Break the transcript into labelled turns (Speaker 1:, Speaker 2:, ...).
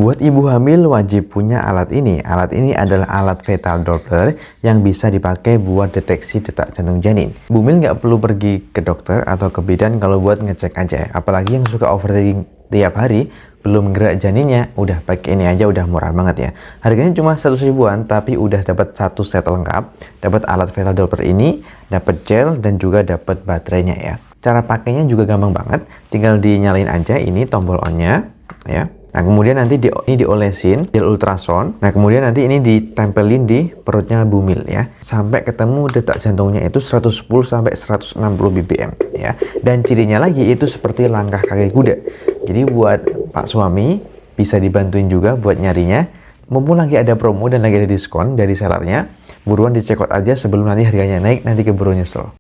Speaker 1: Buat ibu hamil wajib punya alat ini. Alat ini adalah alat fetal Doppler yang bisa dipakai buat deteksi detak jantung janin. Bumil nggak perlu pergi ke dokter atau ke bidan kalau buat ngecek aja. Apalagi yang suka overthinking tiap hari, belum gerak janinnya, udah pakai ini aja udah murah banget ya. Harganya cuma 100 ribuan, tapi udah dapat satu set lengkap. Dapat alat fetal Doppler ini, dapat gel dan juga dapat baterainya ya. Cara pakainya juga gampang banget, tinggal dinyalain aja ini tombol on-nya ya. Nah, kemudian nanti ini diolesin gel ultrasound. Nah, kemudian nanti ini ditempelin di perutnya bumil ya. Sampai ketemu detak jantungnya itu 110 sampai 160 BPM ya. Dan cirinya lagi itu seperti langkah kaki kuda. Jadi buat Pak suami bisa dibantuin juga buat nyarinya. Mumpung lagi ada promo dan lagi ada diskon dari sellernya, buruan dicekot aja sebelum nanti harganya naik, nanti keburu nyesel.